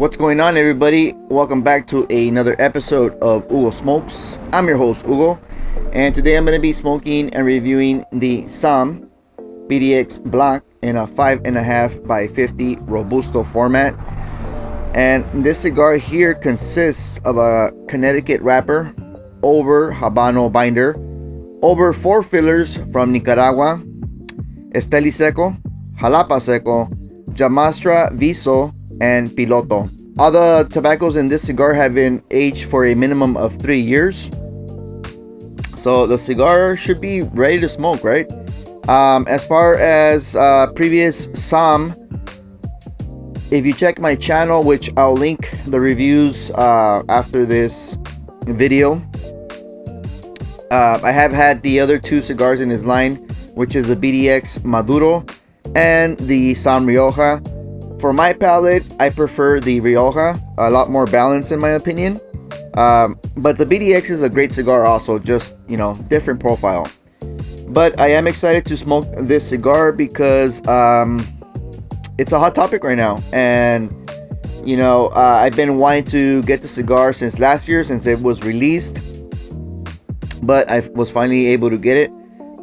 What's going on, everybody? Welcome back to another episode of Hugo Smokes. I'm your host, Hugo, and today I'm going to be smoking and reviewing the SOMM BDX Blanc in a 5.5 by 50 Robusto format. And this cigar here consists of a Connecticut wrapper, over Habano binder, over 4 fillers from Nicaragua, Esteli Seco, Jalapa Seco, Jamastra, Viso, and Piloto. All the tobaccos in this cigar have been aged for a minimum of 3 years. So the cigar should be ready to smoke, right? As far as previous SOMM, if you check my channel, which I'll link the reviews after this video, I have had the other 2 cigars in his line, which is the BDX Maduro and the SOMM Rioja. For my palate, I prefer the Rioja, a lot more balanced in my opinion. But the BDX is a great cigar also, just, you know, different profile. But I am excited to smoke this cigar because it's a hot topic right now. And, you know, I've been wanting to get the cigar since last year, since it was released. But I was finally able to get it.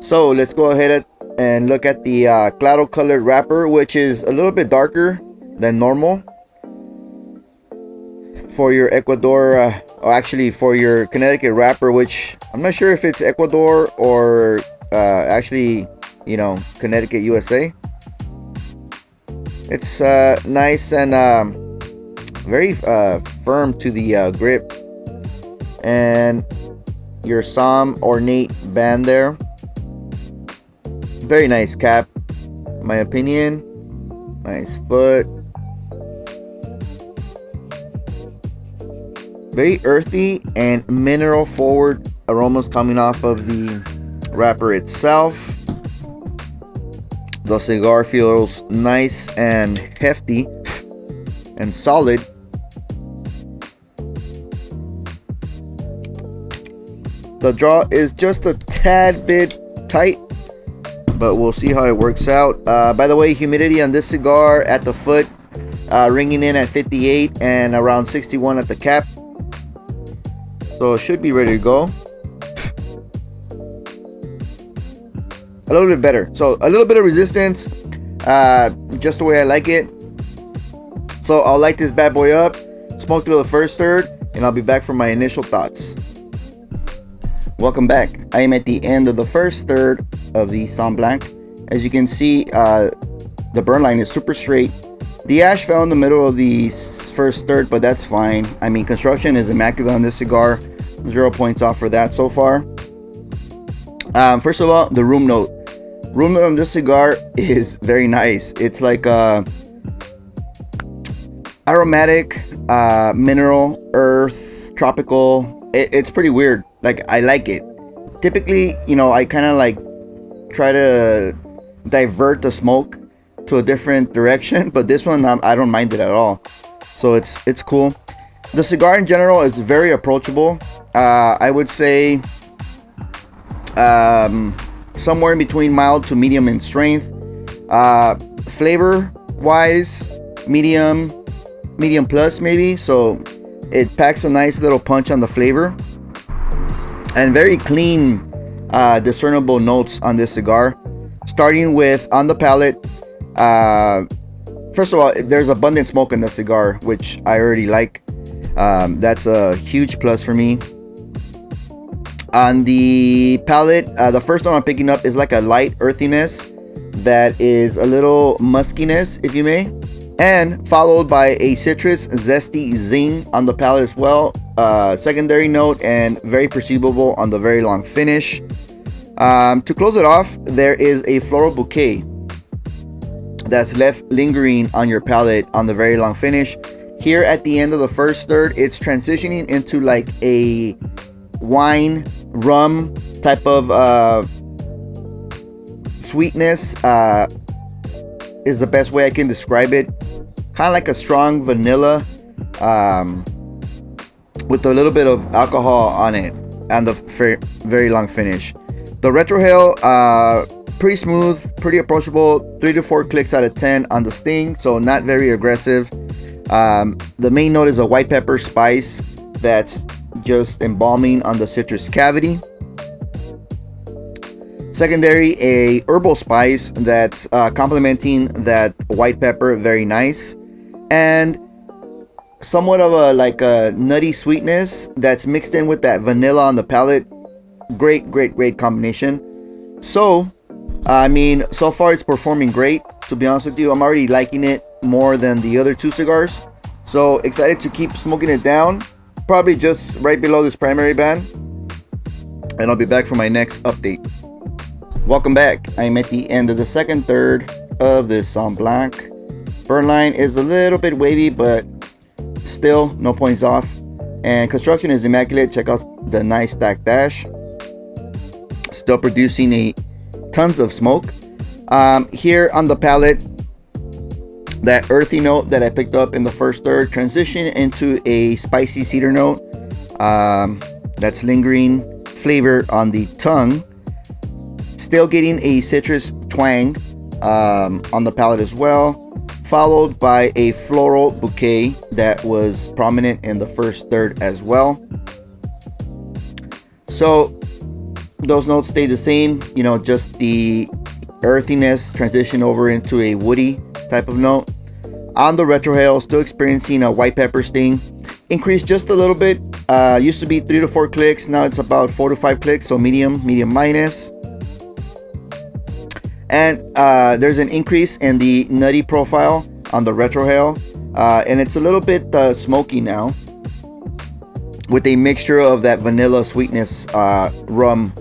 So let's go ahead and look at the claro colored wrapper, which is a little bit darker than normal for your Ecuador, or actually for your Connecticut wrapper, which I'm not sure if it's Ecuador or actually, you know, Connecticut, USA. It's nice and very firm to the grip, and your SOMM ornate band there. Very nice cap, in my opinion. Nice foot. Very earthy and mineral forward aromas coming off of the wrapper itself. The cigar feels nice and hefty and solid. The draw is just a tad bit tight, but we'll see how it works out. By the way, humidity on this cigar at the foot ringing in at 58 and around 61 at the cap. So it should be ready to go. A little bit better. So a little bit of resistance, just the way I like it. So I'll light this bad boy up, smoke through the first third, and I'll be back for my initial thoughts. Welcome back. I am at the end of the first third of the SOMM Blanc. As you can see, the burn line is super straight. The ash fell in the middle of the first third, but that's fine. I mean, construction is immaculate on this cigar. 0 points off for that so far. First of all, the room note. Room note on this cigar is very nice. It's like aromatic, mineral, earth, tropical. It's pretty weird. Like, I like it. Typically, you know, I kind of like try to divert the smoke to a different direction, but this one I don't mind it at all. So it's cool. The cigar in general is very approachable. I would say somewhere in between mild to medium in strength. Flavor wise, medium plus maybe. So it packs a nice little punch on the flavor, and very clean, discernible notes on this cigar. Starting with on the palate, first of all, there's abundant smoke in the cigar, which I already like. That's a huge plus for me. On the palate, the first one I'm picking up is like a light earthiness that is a little muskiness, if you may, and followed by a citrus zesty zing on the palate as well. Secondary note and very perceivable on the very long finish. To close it off, there is a floral bouquet that's left lingering on your palate on the very long finish. Here at the end of the first third, it's transitioning into like a wine rum type of sweetness, is the best way I can describe it. Kind of like a strong vanilla with a little bit of alcohol on it and the very long finish. The retrohale, pretty smooth, pretty approachable, 3 to 4 clicks out of 10 on the sting, so not very aggressive. The main note is a white pepper spice that's just embalming on the citrus cavity. Secondary, a herbal spice that's complementing that white pepper, very nice. And somewhat of a nutty sweetness that's mixed in with that vanilla on the palate. Great combination. So I mean, so far it's performing great, to be honest with you. I'm already liking it more than the other two cigars, so excited to keep smoking it down, probably just right below this primary band, and I'll be back for my next update. Welcome back. I'm at the end of the second third of this SOMM Blanc. Burn line is a little bit wavy, but still no points off, and construction is immaculate. Check out the nice stack dash, still producing tons of smoke. Here on the palate, that earthy note that I picked up in the first third transition into a spicy cedar note that's lingering flavor on the tongue, still getting a citrus twang on the palate as well, followed by a floral bouquet that was prominent in the first third as well. So those notes stay the same, you know, just the earthiness transition over into a woody type of note. On the retrohale, still experiencing a white pepper sting, increased just a little bit. Used to be 3 to 4 clicks, now it's about 4 to 5 clicks, so medium minus. And there's an increase in the nutty profile on the retrohale, and it's a little bit smoky now, with a mixture of that vanilla sweetness, rum,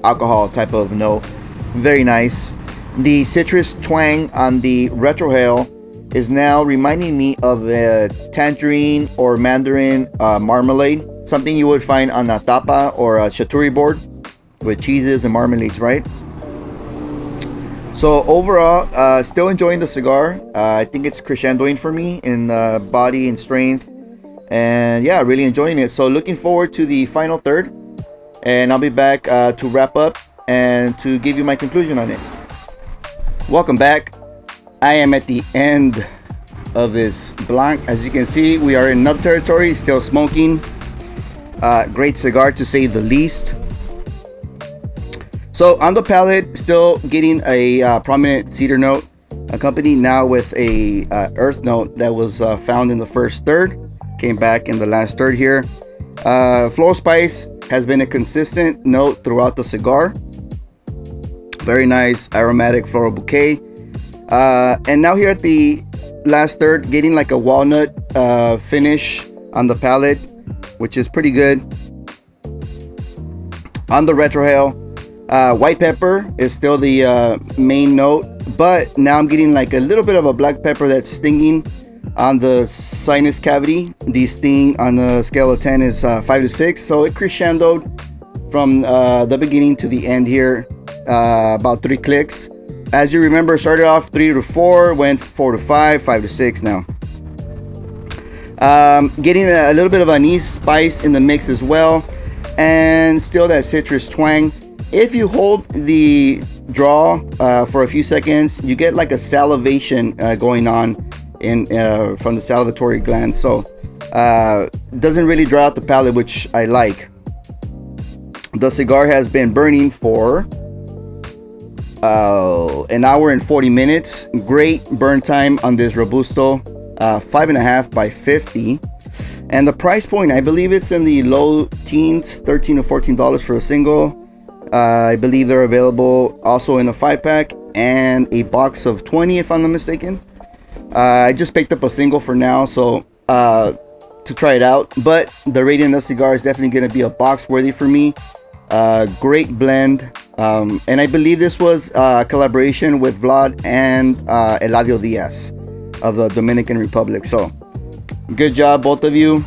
alcohol type of note. Very nice. The citrus twang on the retrohale is now reminding me of a tangerine or mandarin marmalade, something you would find on a tapa or a charcuterie board with cheeses and marmalades, right? So overall, still enjoying the cigar. I think it's crescendoing for me in body and strength, and yeah, really enjoying it. So looking forward to the final third, and I'll be back to wrap up and to give you my conclusion on it. Welcome back. I am at the end of this Blanc. As you can see, we are in nub territory, still smoking. Great cigar to say the least. So on the palate, still getting a prominent cedar note, accompanied now with a earth note that was found in the first third, came back in the last third here. Floral spice has been a consistent note throughout the cigar. Very nice aromatic floral bouquet. And now here at the last third, getting like a walnut finish on the palate, which is pretty good. On the retrohale, white pepper is still the main note, but now I'm getting like a little bit of a black pepper that's stinging on the sinus cavity. The sting on a scale of 10 is 5 to 6, so it crescendoed from the beginning to the end here, about 3 clicks. As you remember, started off 3 to 4, went 4 to 5, 5 to 6 now. Getting a little bit of anise spice in the mix as well, and still that citrus twang. If you hold the draw for a few seconds, you get like a salivation going on in from the salivatory glands, so doesn't really dry out the palate, which I like. The cigar has been burning for an hour and 40 minutes. Great burn time on this Robusto, 5.5 by 50, and the price point, I believe it's in the low teens, $13 to $14 for a single. I believe they're available also in a 5-pack and a box of 20, if I'm not mistaken. I just picked up a single for now, so to try it out, but the Radiant cigar is definitely going to be a box worthy for me. Great blend, and I believe this was a collaboration with Vlad and Eladio Diaz of the Dominican Republic, so good job both of you.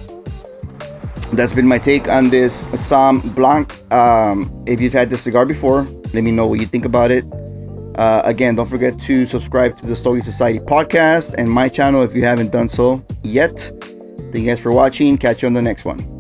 That's been my take on this SOMM Blanc. If you've had this cigar before, let me know what you think about it. Again, don't forget to subscribe to the Stogie Society podcast and my channel if you haven't done so yet. Thank you guys for watching. Catch you on the next one.